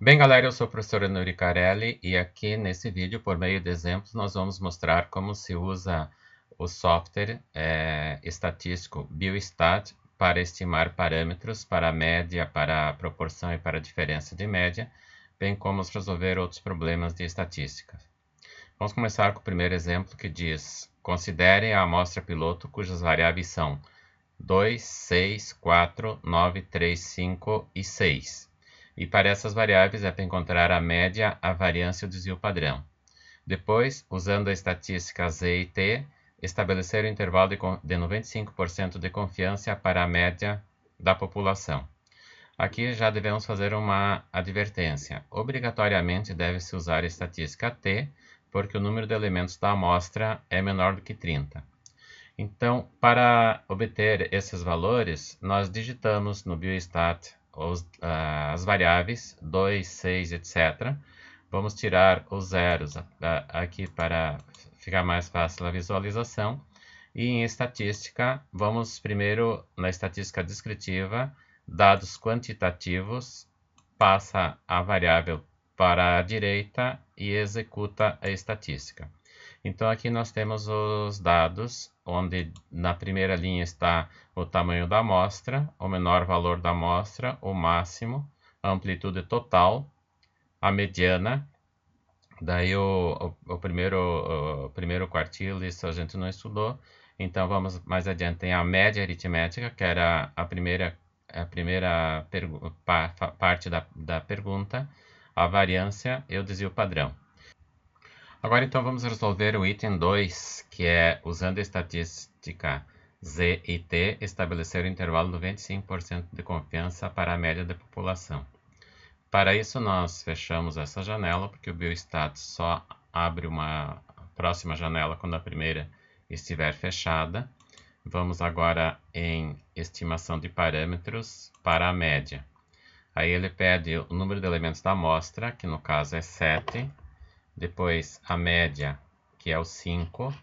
Bem, galera, eu sou o professor Enricarelli e aqui nesse vídeo, por meio de exemplos, nós vamos mostrar como se usa o software estatístico Biostat para estimar parâmetros para a média, para a proporção e para a diferença de média, bem como resolver outros problemas de estatística. Vamos começar com o primeiro exemplo que diz: considere a amostra piloto cujas variáveis são 2, 6, 4, 9, 3, 5 e 6. E para essas variáveis é para encontrar a média, a variância e o desvio padrão. Depois, usando a estatística Z e T, estabelecer o intervalo de 95% de confiança para a média da população. Aqui já devemos fazer uma advertência. Obrigatoriamente deve-se usar a estatística T, porque o número de elementos da amostra é menor do que 30. Então, para obter esses valores, nós digitamos no Biostat as variáveis 2, 6, etc. Vamos tirar os zeros aqui para ficar mais fácil a visualização. E em estatística, vamos primeiro na estatística descritiva, dados quantitativos, passa a variável para a direita e executa a estatística. Então aqui nós temos os dados, onde na primeira linha está o tamanho da amostra, o menor valor da amostra, o máximo, a amplitude total, a mediana. Daí o primeiro quartil, isso a gente não estudou. Então vamos mais adiante, tem a média aritmética, que era a primeira parte da pergunta, a variância e o desvio padrão. Agora então vamos resolver o item 2, que é, usando a estatística Z e T, estabelecer o intervalo de 95% de confiança para a média da população. Para isso nós fechamos essa janela, porque o Biostat só abre uma próxima janela quando a primeira estiver fechada. Vamos agora em estimação de parâmetros para a média. Aí ele pede o número de elementos da amostra, que no caso é 7. Depois a média, que é o 5,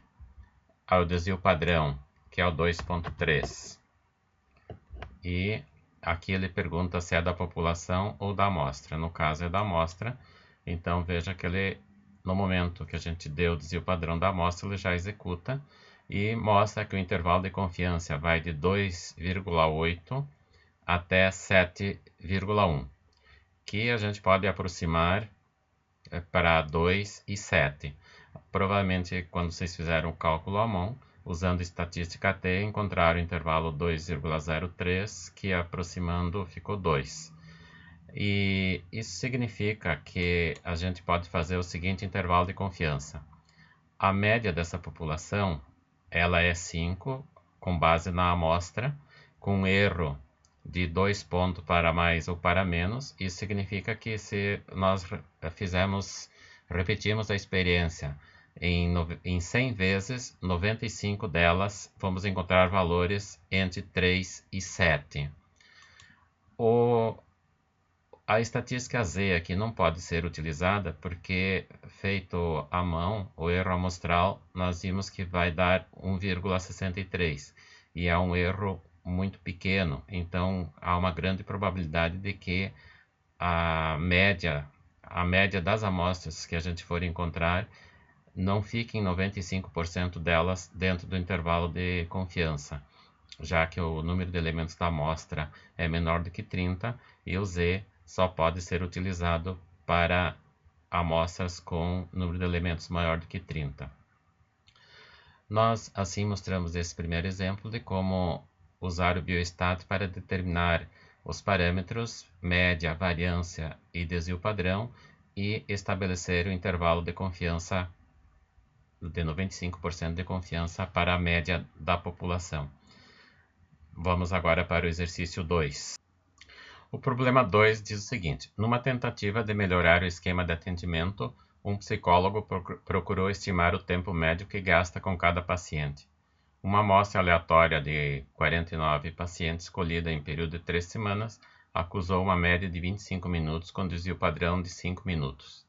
ao desvio padrão, que é o 2,3. E aqui ele pergunta se é da população ou da amostra. No caso é da amostra, então veja que ele, no momento que a gente deu o desvio padrão da amostra, ele já executa e mostra que o intervalo de confiança vai de 2,8 até 7,1, que a gente pode aproximar para 2 e 7. Provavelmente, quando vocês fizeram o cálculo à mão, usando estatística T, encontraram o intervalo 2,03, que aproximando ficou 2. E isso significa que a gente pode fazer o seguinte intervalo de confiança. A média dessa população, ela é 5, com base na amostra, com erro de 2 pontos para mais ou para menos. Isso significa que se nós repetimos a experiência em 100 vezes, 95 delas vamos encontrar valores entre 3 e 7. A estatística Z aqui não pode ser utilizada porque, feito à mão, o erro amostral, nós vimos que vai dar 1,63 e é um erro muito pequeno, então há uma grande probabilidade de que a média das amostras que a gente for encontrar não fique em 95% delas dentro do intervalo de confiança, já que o número de elementos da amostra é menor do que 30 e o Z só pode ser utilizado para amostras com número de elementos maior do que 30. Nós assim mostramos esse primeiro exemplo de como usar o Biostat para determinar os parâmetros média, variância e desvio padrão e estabelecer o intervalo de confiança de 95% de confiança para a média da população. Vamos agora para o exercício 2. O problema 2 diz o seguinte: numa tentativa de melhorar o esquema de atendimento, um psicólogo procurou estimar o tempo médio que gasta com cada paciente. Uma amostra aleatória de 49 pacientes, escolhida em período de 3 semanas, acusou uma média de 25 minutos com desvio padrão de 5 minutos.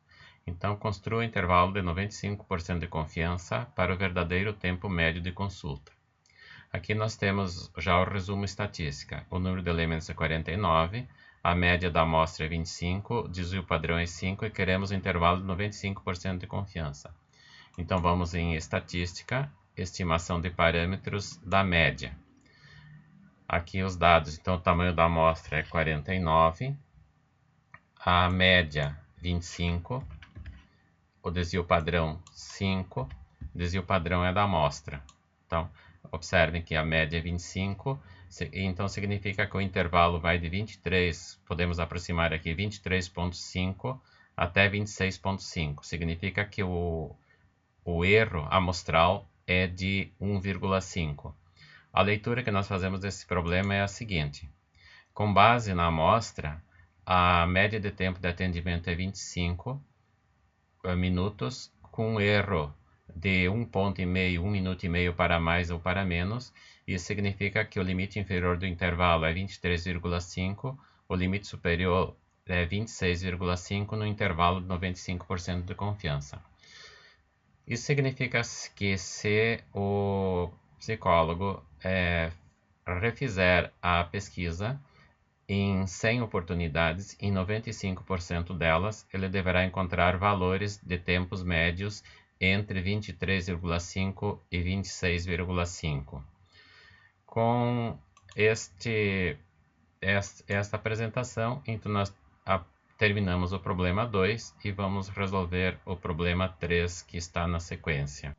Então, construa o intervalo de 95% de confiança para o verdadeiro tempo médio de consulta. Aqui nós temos já o resumo estatística. O número de elementos é 49, a média da amostra é 25, o desvio padrão é 5 e queremos um intervalo de 95% de confiança. Então vamos em estatística, estimação de parâmetros da média. Aqui os dados, então o tamanho da amostra é 49, a média 25, o desvio padrão 5, o desvio padrão é da amostra. Então, observem que a média é 25, então significa que o intervalo vai de 23, podemos aproximar aqui 23,5 até 26,5. Significa que o erro amostral é de 1,5. A leitura que nós fazemos desse problema é a seguinte: com base na amostra, a média de tempo de atendimento é 25 minutos, com um erro de 1,5 minuto e meio para mais ou para menos. Isso significa que o limite inferior do intervalo é 23,5, o limite superior é 26,5 no intervalo de 95% de confiança. Isso significa que se o psicólogo refizer a pesquisa em 100 oportunidades, em 95% delas, ele deverá encontrar valores de tempos médios entre 23,5 e 26,5. Com esta apresentação, então nós terminamos o problema 2 e vamos resolver o problema 3 que está na sequência.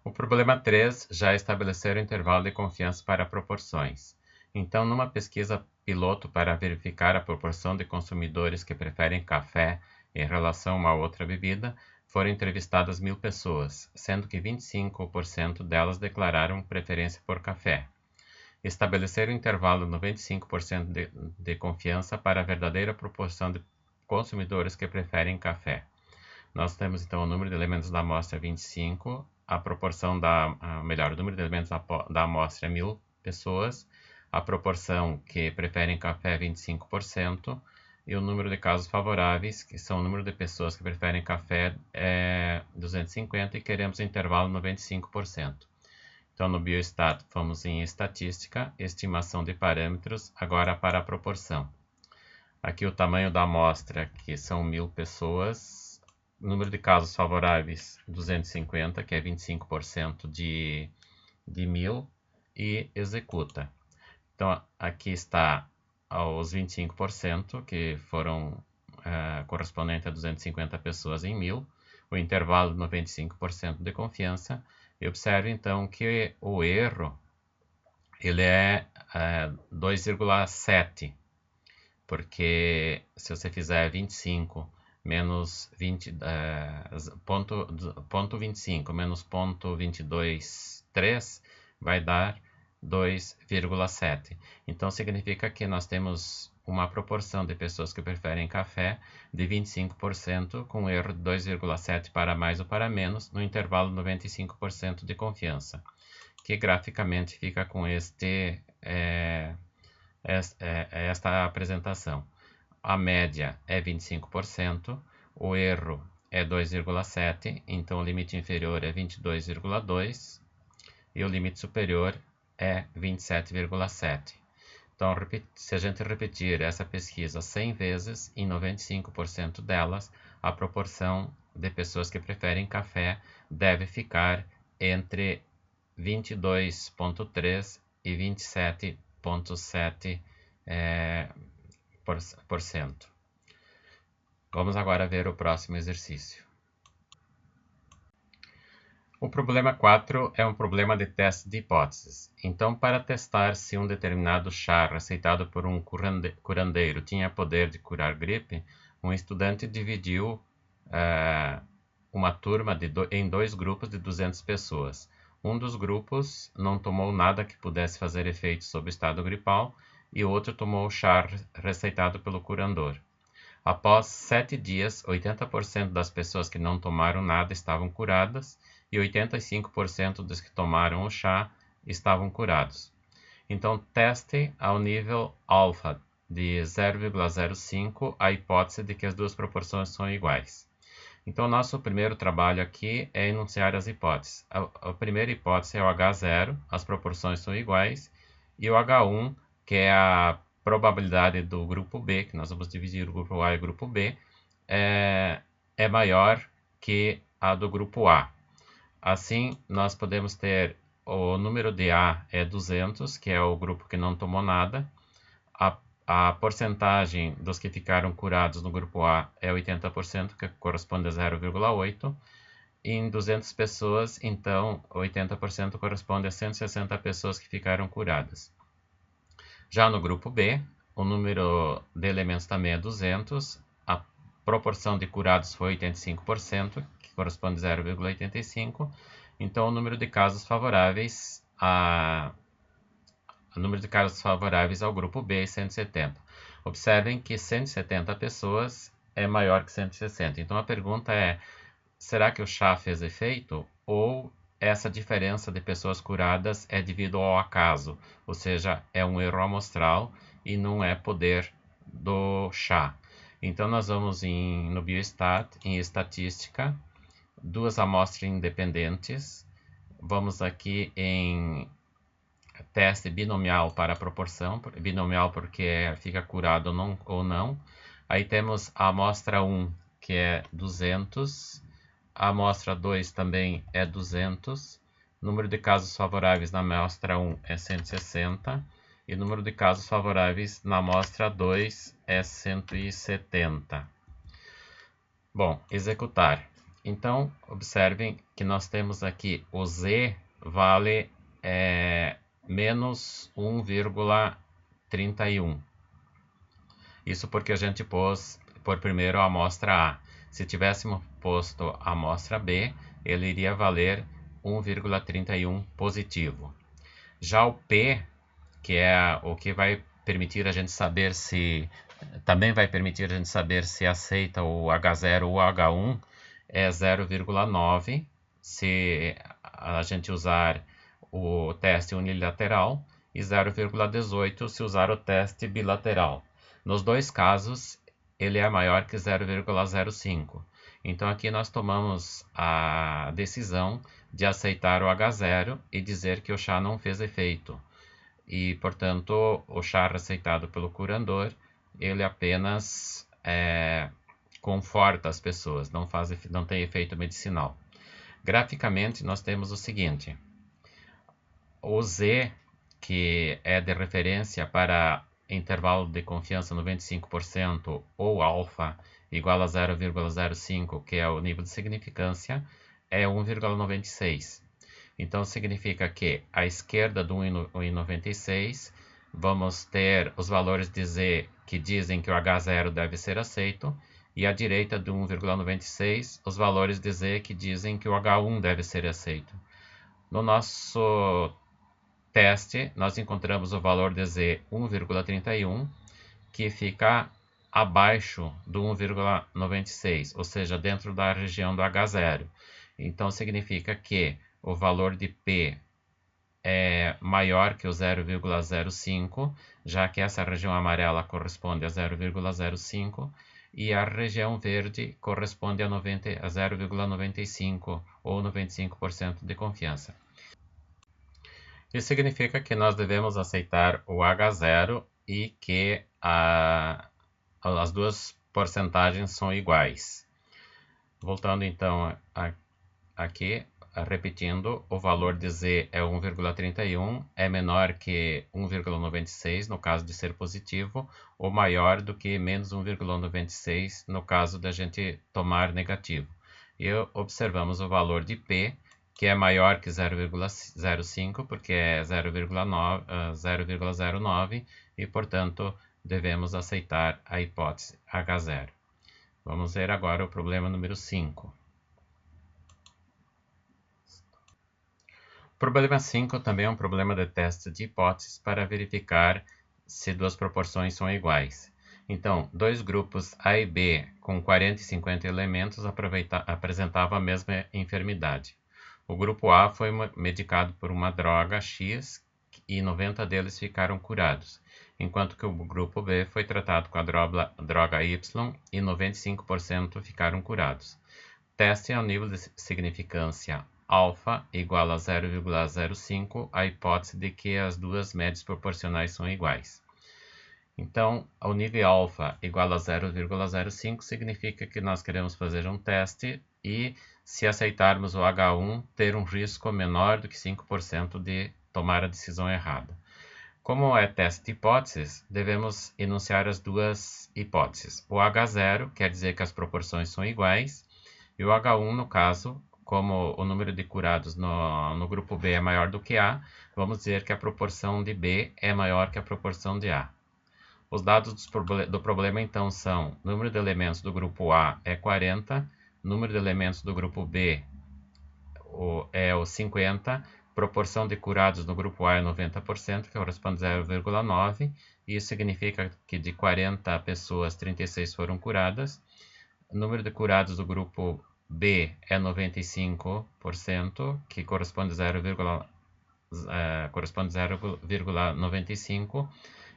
O problema 3 já estabeleceu o intervalo de confiança para proporções. Então, numa pesquisa piloto para verificar a proporção de consumidores que preferem café em relação a uma outra bebida, foram entrevistadas 1.000 pessoas, sendo que 25% delas declararam preferência por café. Estabelecer um intervalo de 95% de confiança para a verdadeira proporção de consumidores que preferem café. Nós temos então o número de elementos da amostra 25, a proporção o número de elementos da amostra é 1.000 pessoas, a proporção que preferem café é 25%, e o número de casos favoráveis, que são o número de pessoas que preferem café, é 250 e queremos intervalo 95%. Então, no Biostat, fomos em estatística, estimação de parâmetros, agora para a proporção. Aqui o tamanho da amostra, que são 1.000 pessoas, número de casos favoráveis, 250, que é 25% de 1.000, e executa. Então, aqui está os 25%, que foram correspondente a 250 pessoas em 1.000, o intervalo de 95% de confiança, e observe então que o erro ele é 2,7, porque se você fizer 25 menos 0,25 menos 0,223 vai dar 2,7. Então significa que nós temos uma proporção de pessoas que preferem café de 25%, com erro de 2,7 para mais ou para menos, no intervalo de 95% de confiança, que graficamente fica com esta apresentação. A média é 25%, o erro é 2,7, então o limite inferior é 22,2 e o limite superior é 27,7. Então, se a gente repetir essa pesquisa 100 vezes, em 95% delas, a proporção de pessoas que preferem café deve ficar entre 22,3 e 27,7%. Vamos agora ver o próximo exercício. O problema 4 é um problema de teste de hipóteses. Então, para testar se um determinado chá receitado por um curandeiro tinha poder de curar gripe, um estudante dividiu uma turma em 2 grupos de 200 pessoas. Um dos grupos não tomou nada que pudesse fazer efeito sobre o estado gripal e o outro tomou o chá receitado pelo curandor. Após 7 dias, 80% das pessoas que não tomaram nada estavam curadas e 85% dos que tomaram o chá estavam curados. Então, teste ao nível alfa de 0,05 a hipótese de que as duas proporções são iguais. Então, nosso primeiro trabalho aqui é enunciar as hipóteses. A primeira hipótese é o H0, as proporções são iguais, e o H1, que é a probabilidade do grupo B, que nós vamos dividir o grupo A e o grupo B, é maior que a do grupo A. Assim, nós podemos ter o número de A é 200, que é o grupo que não tomou nada. A porcentagem dos que ficaram curados no grupo A é 80%, que corresponde a 0,8. E em 200 pessoas, então, 80% corresponde a 160 pessoas que ficaram curadas. Já no grupo B, o número de elementos também é 200, a proporção de curados foi 85%, que corresponde a 0,85, então o número de casos favoráveis ao grupo B é 170. Observem que 170 pessoas é maior que 160, então a pergunta é: será que o chá fez efeito ou essa diferença de pessoas curadas é devido ao acaso, ou seja, é um erro amostral e não é poder do chá? Então nós vamos no Biostat, em estatística, duas amostras independentes. Vamos aqui em teste binomial para proporção, binomial porque fica curado ou não. Aí temos a amostra 1, que é 200, a amostra 2 também é 200, o número de casos favoráveis na amostra 1 é 160 e o número de casos favoráveis na amostra 2 é 170. Bom, executar. Então, observem que nós temos aqui o Z vale menos 1,31. Isso porque a gente pôs por primeiro a amostra A. Se tivéssemos posto a amostra B, ele iria valer 1,31 positivo. Já o P, que é o que vai permitir a gente saber se... também vai permitir a gente saber se aceita o H0 ou o H1, é 0,9 se a gente usar o teste unilateral e 0,18 se usar o teste bilateral. Nos dois casos, ele é maior que 0,05. Então aqui nós tomamos a decisão de aceitar o H0 e dizer que o chá não fez efeito. E, portanto, o chá receitado pelo curador, ele apenas conforta as pessoas, não tem efeito medicinal. Graficamente, nós temos o seguinte: o Z, que é de referência para intervalo de confiança 95%, ou alfa igual a 0,05, que é o nível de significância, é 1,96. Então significa que à esquerda do 1,96 vamos ter os valores de Z que dizem que o H0 deve ser aceito, e à direita do 1,96 os valores de Z que dizem que o H1 deve ser aceito. No nosso teste, nós encontramos o valor de Z 1,31, que fica abaixo do 1,96, ou seja, dentro da região do H0. Então, significa que o valor de P é maior que o 0,05, já que essa região amarela corresponde a 0,05 e a região verde corresponde a 0,95 ou 95% de confiança. Isso significa que nós devemos aceitar o H0 e que as duas porcentagens são iguais. Voltando então aqui, repetindo, o valor de Z é 1,31, é menor que 1,96 no caso de ser positivo, ou maior do que menos 1,96 no caso da gente tomar negativo. E observamos o valor de P, que é maior que 0,05, porque é 0,09 e, portanto, devemos aceitar a hipótese H0. Vamos ver agora o problema número 5. O problema 5 também é um problema de teste de hipóteses para verificar se duas proporções são iguais. Então, dois grupos A e B com 40 e 50 elementos apresentavam a mesma enfermidade. O grupo A foi medicado por uma droga X e 90 deles ficaram curados, enquanto que o grupo B foi tratado com a droga Y e 95% ficaram curados. Teste ao nível de significância alfa igual a 0,05, a hipótese de que as duas médias proporcionais são iguais. Então, o nível alfa igual a 0,05 significa que nós queremos fazer um teste e, se aceitarmos o H1, ter um risco menor do que 5% de tomar a decisão errada. Como é teste de hipóteses, devemos enunciar as duas hipóteses. O H0 quer dizer que as proporções são iguais, e o H1, no caso, como o número de curados no grupo B é maior do que A, vamos dizer que a proporção de B é maior que a proporção de A. Os dados do problema, então, são: número de elementos do grupo A é 40, número de elementos do grupo B é o 50, proporção de curados no grupo A é 90%, que corresponde a 0,9, e isso significa que de 40 pessoas, 36 foram curadas. O número de curados do grupo B é 95%, que corresponde a 0,95,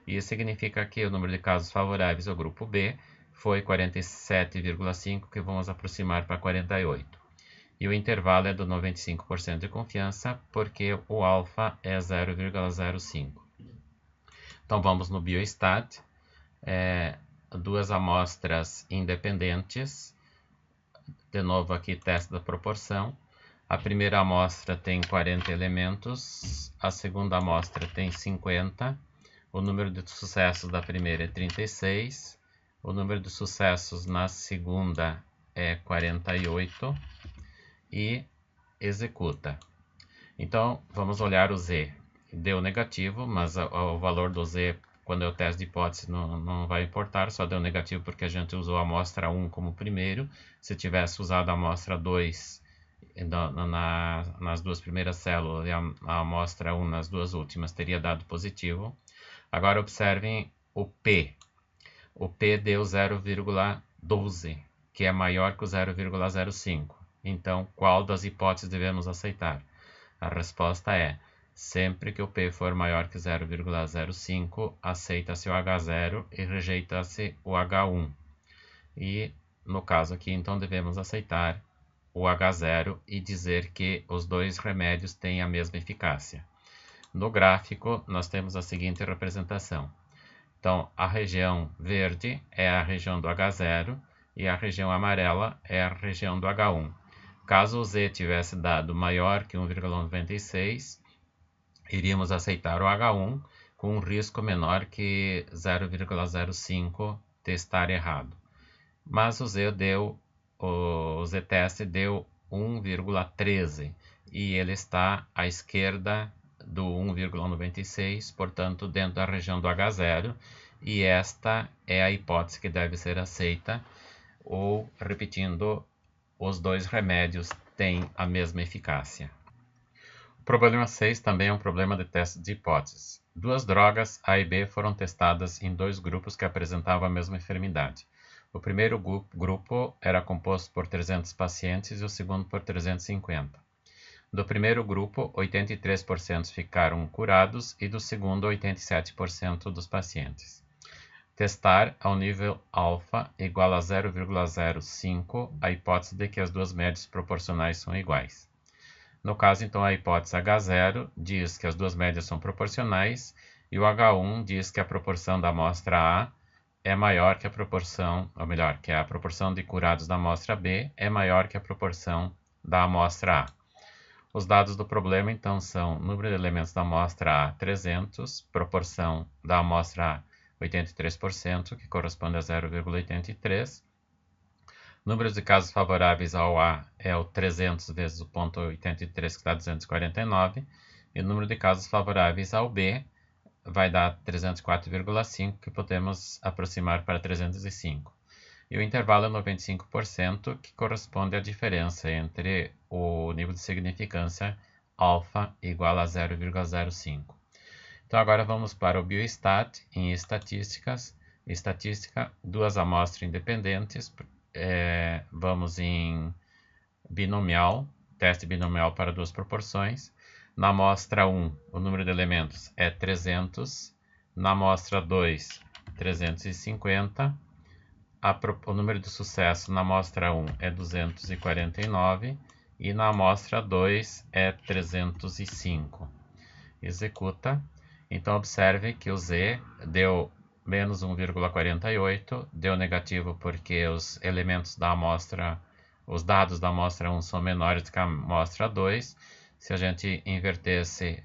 e isso significa que o número de casos favoráveis ao grupo B foi 47,5, que vamos aproximar para 48. E o intervalo é do 95% de confiança, porque o alfa é 0,05. Então vamos no biostat, duas amostras independentes. De novo aqui, teste da proporção. A primeira amostra tem 40 elementos, a segunda amostra tem 50. O número de sucessos da primeira é 36, o número de sucessos na segunda é 48 e executa. Então, vamos olhar o Z. Deu negativo, mas o valor do Z, quando é o teste de hipótese, não vai importar, só deu negativo porque a gente usou a amostra 1 como primeiro. Se tivesse usado a amostra 2 nas duas primeiras células e a amostra 1 nas duas últimas, teria dado positivo. Agora observem o P. O P deu 0,12, que é maior que o 0,05. Então, qual das hipóteses devemos aceitar? A resposta é: sempre que o P for maior que 0,05, aceita-se o H0 e rejeita-se o H1. E, no caso aqui, então, devemos aceitar o H0 e dizer que os dois remédios têm a mesma eficácia. No gráfico, nós temos a seguinte representação. Então, a região verde é a região do H0 e a região amarela é a região do H1. Caso o Z tivesse dado maior que 1,96, iríamos aceitar o H1 com um risco menor que 0,05 testar errado. Mas o Z-teste deu 1,13 e ele está à esquerda do 1,96, portanto dentro da região do H0, e esta é a hipótese que deve ser aceita, ou, repetindo, os dois remédios têm a mesma eficácia. O problema 6 também é um problema de teste de hipóteses. Duas drogas, A e B, foram testadas em dois grupos que apresentavam a mesma enfermidade. O primeiro grupo era composto por 300 pacientes e o segundo por 350. Do primeiro grupo, 83% ficaram curados e do segundo, 87% dos pacientes. Testar ao nível alfa igual a 0,05 a hipótese de que as duas médias proporcionais são iguais. No caso, então, a hipótese H0 diz que as duas médias são proporcionais e o H1 diz que a proporção da amostra A é maior que a proporção, ou melhor, que a proporção de curados da amostra B é maior que a proporção da amostra A. Os dados do problema, então, são: número de elementos da amostra A, 300, proporção da amostra A, 83%, que corresponde a 0,83. Número de casos favoráveis ao A é o 300 vezes o ponto 83, que dá 249. E o número de casos favoráveis ao B vai dar 304,5, que podemos aproximar para 305. E o intervalo é 95%, que corresponde à diferença entre o nível de significância alfa igual a 0,05. Então agora vamos para o biostat em estatística, duas amostras independentes. Vamos em binomial, teste binomial para duas proporções. Na amostra 1, o número de elementos é 300, na amostra 2, 350. O número de sucesso na amostra 1 é 249 e na amostra 2 é 305. Executa. Então observe que o Z deu menos 1,48, deu negativo porque os elementos da amostra, os dados da amostra 1 são menores do que a amostra 2. Se a gente invertesse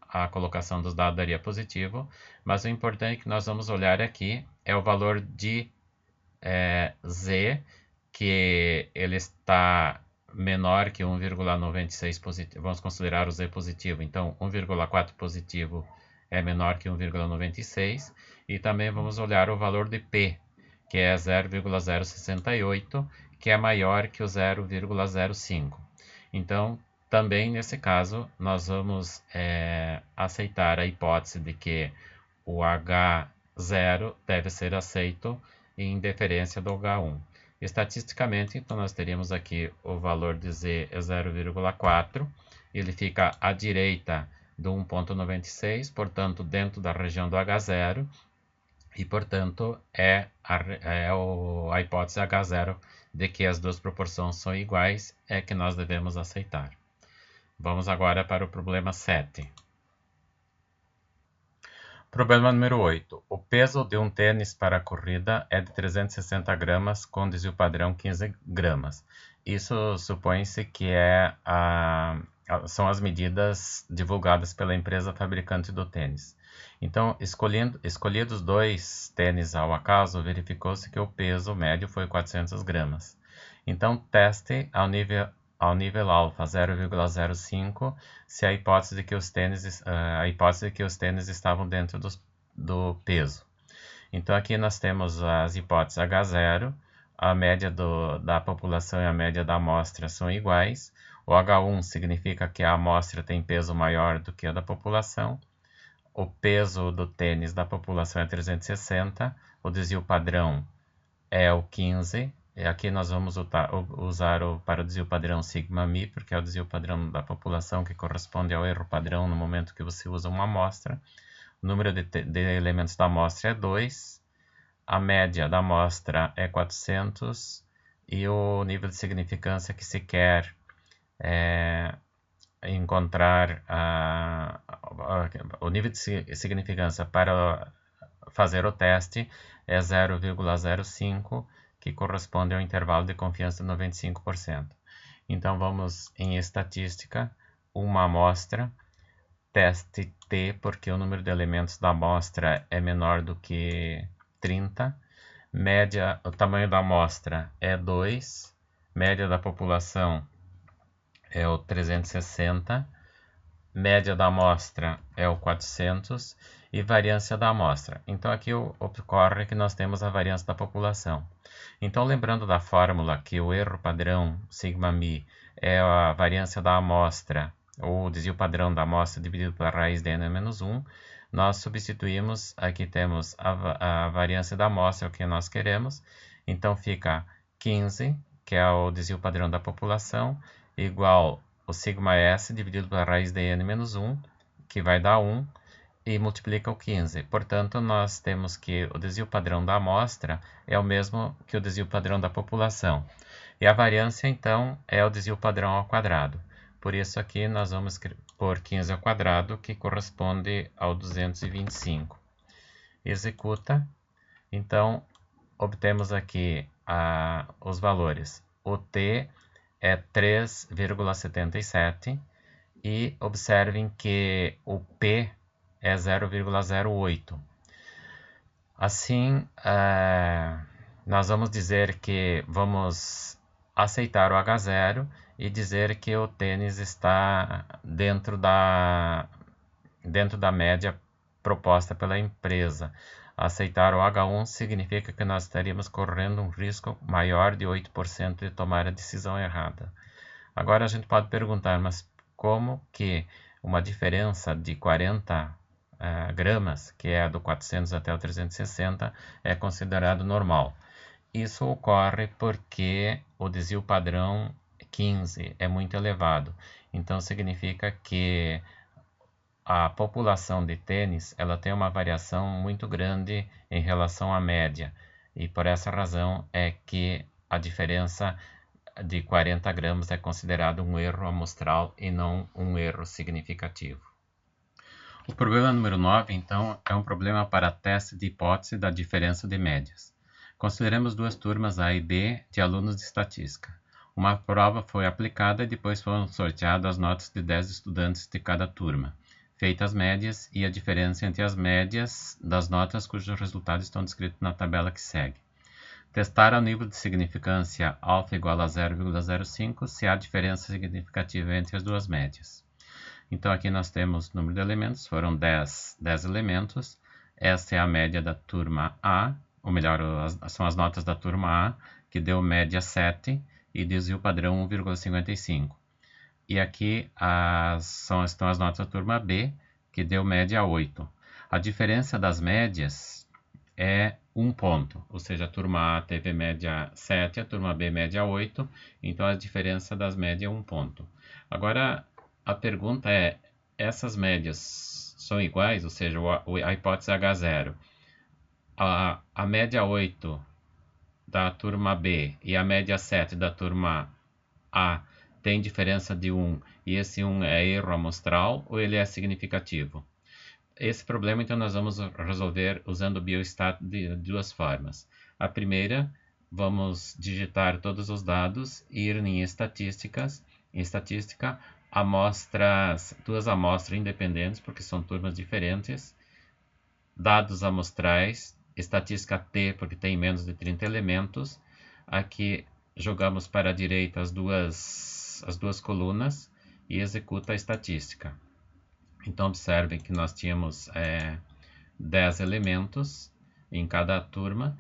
a colocação dos dados, daria positivo, mas o importante que nós vamos olhar aqui é o valor de Z, que ele está menor que 1,96 positivo. Vamos considerar o Z positivo, então 1,4 positivo é menor que 1,96, e também vamos olhar o valor de P, que é 0,068, que é maior que o 0,05. Então, também nesse caso, nós vamos aceitar a hipótese de que o H0 deve ser aceito em deferência do H1. Estatisticamente, então, nós teríamos aqui o valor de Z é 0,4, ele fica à direita do 1,96, portanto, dentro da região do H0, e, portanto, a hipótese H0 de que as duas proporções são iguais é que nós devemos aceitar. Vamos agora para o problema 7. Problema número 8. O peso de um tênis para a corrida é de 360 gramas com desvio padrão 15 gramas. Isso supõe-se que são as medidas divulgadas pela empresa fabricante do tênis. Então, escolhidos dois tênis ao acaso, verificou-se que o peso médio foi 400 gramas. Então, teste ao nível alfa 0,05 se a hipótese de que os tênis estavam dentro do peso. Então aqui nós temos as hipóteses H0, a média da população e a média da amostra são iguais. O H1 significa que a amostra tem peso maior do que a da população. O peso do tênis da população é 360, o desvio padrão é o 15. Aqui nós vamos usar para o desvio padrão sigma-mi, porque é o desvio padrão da população que corresponde ao erro padrão no momento que você usa uma amostra. O número de elementos da amostra é 2, a média da amostra é 400 e o nível de significância que se quer encontrar, o nível de significância para fazer o teste é 0,05, que corresponde ao intervalo de confiança de 95%. Então, vamos em estatística, uma amostra, teste T, porque o número de elementos da amostra é menor do que 30, média, o tamanho da amostra é 2, média da população é o 360, média da amostra é o 400 e variância da amostra. Então, aqui ocorre que nós temos a variância da população. Então, lembrando da fórmula que o erro padrão sigma-mi é a variância da amostra, ou o desvio padrão da amostra dividido pela raiz de n-1, nós substituímos, aqui temos a variância da amostra, o que nós queremos, então fica 15, que é o desvio padrão da população, igual o sigma s dividido pela raiz de n-1, que vai dar 1, e multiplica o 15. Portanto, nós temos que o desvio padrão da amostra é o mesmo que o desvio padrão da população. E a variância, então, é o desvio padrão ao quadrado. Por isso, aqui nós vamos pôr 15 ao quadrado, que corresponde ao 225. Executa. Então, obtemos aqui os valores. O t é 3,77 e observem que o p é 0,08. Assim, nós vamos dizer que vamos aceitar o H0 e dizer que o tênis está dentro da média proposta pela empresa. Aceitar o H1 significa que nós estaríamos correndo um risco maior de 8% de tomar a decisão errada. Agora a gente pode perguntar, mas como que uma diferença de 40 gramas, que é do 400 até o 360, é considerado normal? Isso ocorre porque o desvio padrão 15 é muito elevado. Então significa que a população de tênis ela tem uma variação muito grande em relação à média. E por essa razão é que a diferença de 40 gramas é considerado um erro amostral e não um erro significativo. O problema número 9, então, é um problema para teste de hipótese da diferença de médias. Consideremos duas turmas A e B de alunos de estatística. Uma prova foi aplicada e depois foram sorteadas as notas de 10 estudantes de cada turma, feitas as médias e a diferença entre as médias das notas cujos resultados estão descritos na tabela que segue. Testar o nível de significância alfa igual a 0,05 se há diferença significativa entre as duas médias. Então aqui nós temos o número de elementos, foram 10 elementos. Esta é a média da turma A, ou melhor, são as notas da turma A, que deu média 7 e desvio padrão 1,55. E aqui estão as notas da turma B, que deu média 8. A diferença das médias é 1 ponto, ou seja, a turma A teve média 7, a turma B média 8, então a diferença das médias é 1 ponto. Agora, a pergunta é, essas médias são iguais, ou seja, a hipótese H0, a média 8 da turma B e a média 7 da turma A tem diferença de 1 e esse 1 é erro amostral ou ele é significativo? Esse problema, então, nós vamos resolver usando o biostat de duas formas. A primeira, vamos digitar todos os dados e ir em estatísticas. Em estatística, duas amostras independentes, porque são turmas diferentes. Dados amostrais, estatística T, porque tem menos de 30 elementos. Aqui jogamos para a direita as duas colunas e executa a estatística. Então, observem que nós tínhamos 10 elementos em cada turma.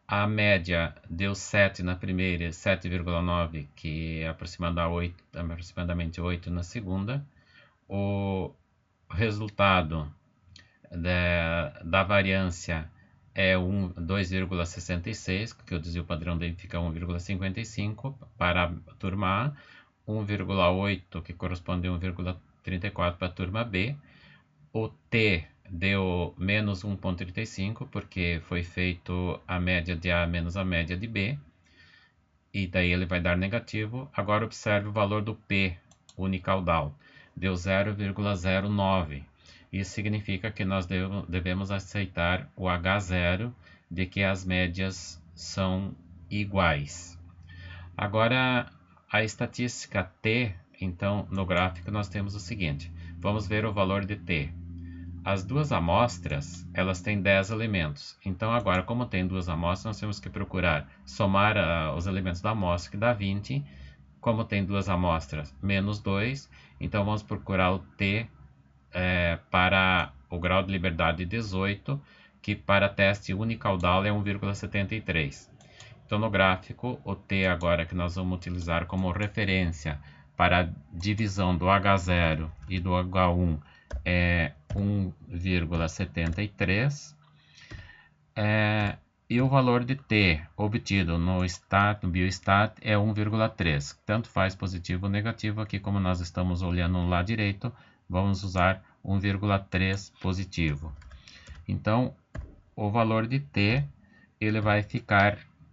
A média deu 7 na primeira e 7,9, que é aproximadamente 8 na segunda. O resultado da variância é 2,66, que o desvio padrão dele fica 1,55 para a turma A, 1,8, que corresponde a 1,34 para a turma B. O T deu menos 1,35, porque foi feito a média de A menos a média de B, e daí ele vai dar negativo. Agora observe o valor do P unicaudal, deu 0,09. Isso significa que nós devemos aceitar o H0 de que as médias são iguais. Agora, a estatística T, então, no gráfico nós temos o seguinte. Vamos ver o valor de T. As duas amostras, elas têm 10 elementos. Então, agora, como tem duas amostras, nós temos que procurar somar os elementos da amostra, que dá 20. Como tem duas amostras, menos 2. Então, vamos procurar o T para o grau de liberdade 18, que para teste unicaudal é 1,73. Então, no gráfico, o T agora que nós vamos utilizar como referência para a divisão do H0 e do H1 é 1,73. E o valor de T obtido no biostat é 1,3. Tanto faz positivo ou negativo. Aqui, como nós estamos olhando no lado direito, vamos usar 1,3 positivo. Então, o valor de T,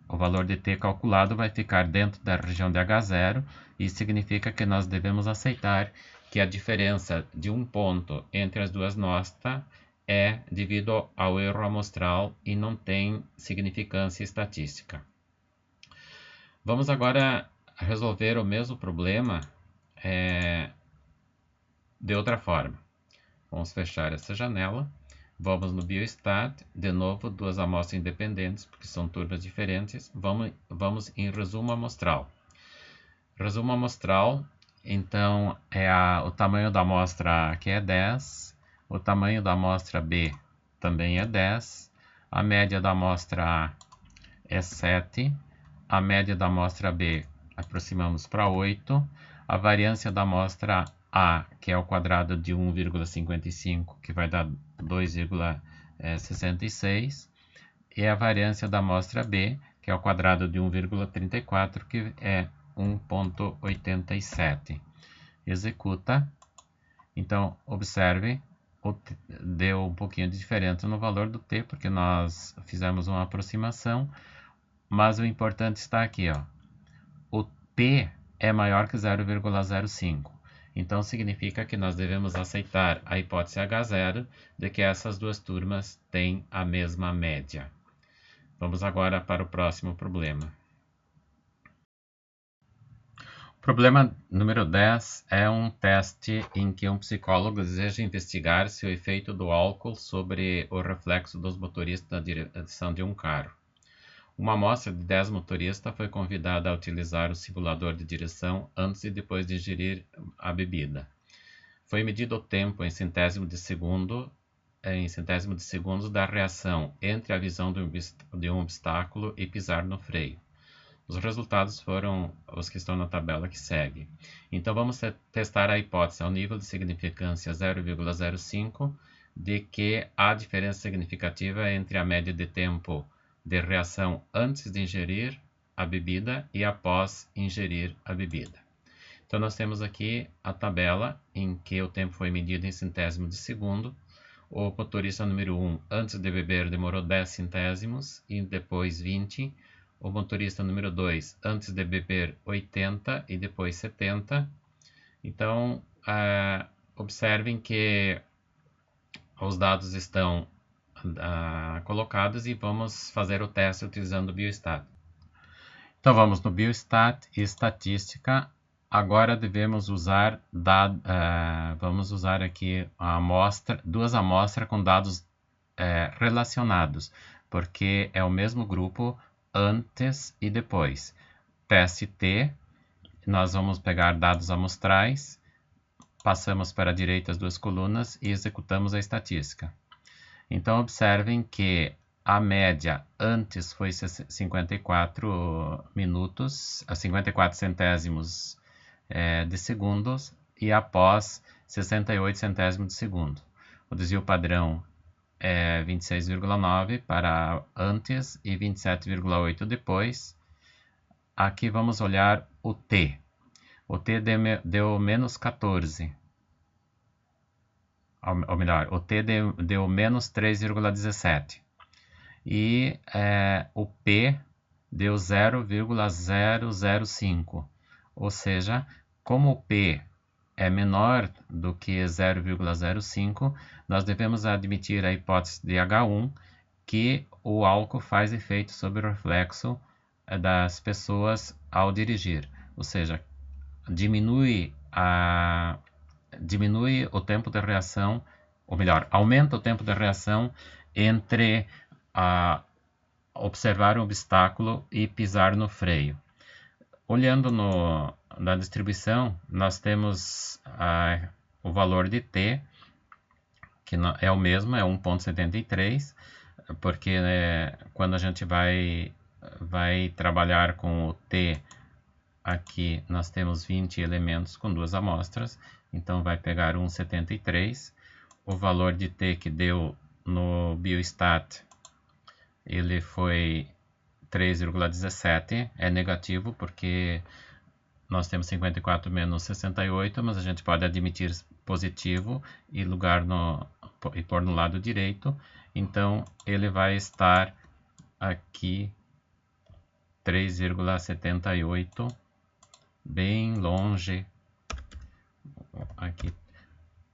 o valor de T calculado vai ficar dentro da região de H0, e significa que nós devemos aceitar que a diferença de 1 ponto entre as duas notas é devido ao erro amostral e não tem significância estatística. Vamos agora resolver o mesmo problema de outra forma. Vamos fechar essa janela. Vamos no biostat, de novo, duas amostras independentes, porque são turmas diferentes. Vamos em resumo amostral. Resumo amostral, então, o tamanho da amostra A, que é 10. O tamanho da amostra B também é 10. A média da amostra A é 7. A média da amostra B aproximamos para 8. A variância da amostra A, que é o quadrado de 1,55, que vai dar 2,66. E a variância da amostra B, que é o quadrado de 1,34, que é 1,87. Executa. Então, observe, deu um pouquinho de diferença no valor do T, porque nós fizemos uma aproximação, mas o importante está aqui, ó. O P é maior que 0,05. Então significa que nós devemos aceitar a hipótese H0 de que essas duas turmas têm a mesma média. Vamos agora para o próximo problema. Problema número 10 é um teste em que um psicólogo deseja investigar se o efeito do álcool sobre o reflexo dos motoristas na direção de um carro. Uma amostra de 10 motoristas foi convidada a utilizar o simulador de direção antes e depois de ingerir a bebida. Foi medido o tempo em centésimos de segundos da reação entre a visão de um obstáculo e pisar no freio. Os resultados foram os que estão na tabela que segue. Então vamos testar a hipótese ao nível de significância 0,05 de que há diferença significativa entre a média de tempo de reação antes de ingerir a bebida e após ingerir a bebida. Então nós temos aqui a tabela em que o tempo foi medido em centésimos de segundo. O motorista número 1 antes de beber demorou 10 centésimos e depois 20. O motorista número 2 antes de beber 80 e depois 70. Então observem que os dados estão colocados e vamos fazer o teste utilizando o Biostat. Então vamos no Biostat e estatística. Agora devemos usar vamos usar aqui duas amostras com dados relacionados, porque é o mesmo grupo antes e depois. Teste T, nós vamos pegar dados amostrais, passamos para a direita as duas colunas e executamos a estatística. Então observem que a média antes foi 54 minutos, 54 centésimos de segundos e após 68 centésimos de segundo. O desvio padrão é 26,9 para antes e 27,8 depois. Aqui vamos olhar o T. O T deu menos 14. Ou melhor, o T deu menos 3,17. E o P deu 0,005. Ou seja, como o P é menor do que 0,05, nós devemos admitir a hipótese de H1, que o álcool faz efeito sobre o reflexo das pessoas ao dirigir, ou seja, diminui o tempo de reação, ou melhor, aumenta o tempo de reação entre observar um obstáculo e pisar no freio. Olhando na distribuição, nós temos o valor de T, que é o mesmo, é 1,73, porque quando a gente vai trabalhar com o T, aqui nós temos 20 elementos com duas amostras, então vai pegar 1,73. O valor de T que deu no Biostat, ele foi 3,17, é negativo porque nós temos 54 menos 68, mas a gente pode admitir positivo e pôr no lado direito. Então, ele vai estar aqui 3,78, bem longe. Aqui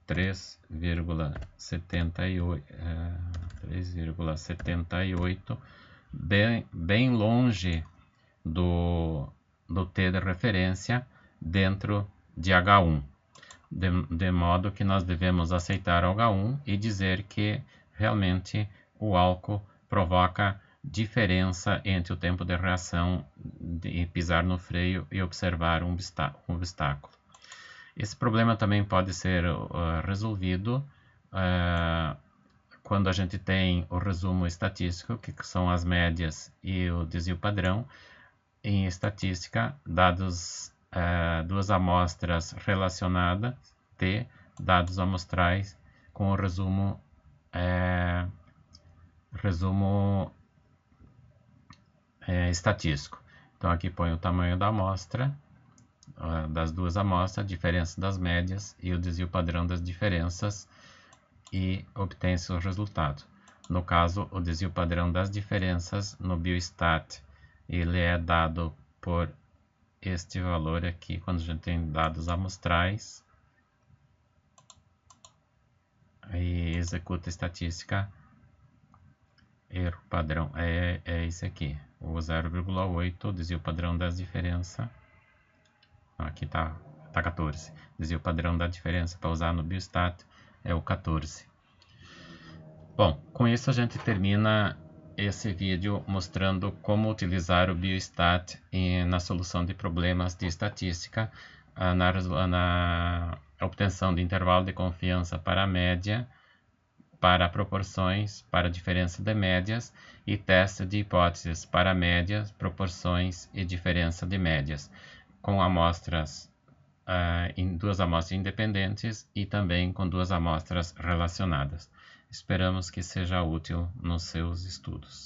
3,78, bem longe do T de referência dentro de H1, de modo que nós devemos aceitar o H1 e dizer que realmente o álcool provoca diferença entre o tempo de reação de pisar no freio e observar um obstáculo. Esse problema também pode ser resolvido quando a gente tem o resumo estatístico, que são as médias e o desvio padrão. Em estatística, dados duas amostras relacionadas, T, dados amostrais com o resumo estatístico. Então aqui põe o tamanho da amostra, das duas amostras, a diferença das médias e o desvio padrão das diferenças e obtém-se o resultado. No caso, o desvio padrão das diferenças no Biostat, ele é dado por este valor aqui, quando a gente tem dados amostrais, e executa estatística, erro padrão é esse aqui, o 0,8, desvio padrão da diferença. Aqui tá 14. Desvio padrão da diferença para usar no Biostat é o 14. Bom, com isso a gente termina esse vídeo mostrando como utilizar o Biostat na solução de problemas de estatística, na obtenção de intervalo de confiança para a média, para proporções, para diferença de médias e teste de hipóteses para médias, proporções e diferença de médias, com amostras em duas amostras independentes e também com duas amostras relacionadas. Esperamos que seja útil nos seus estudos.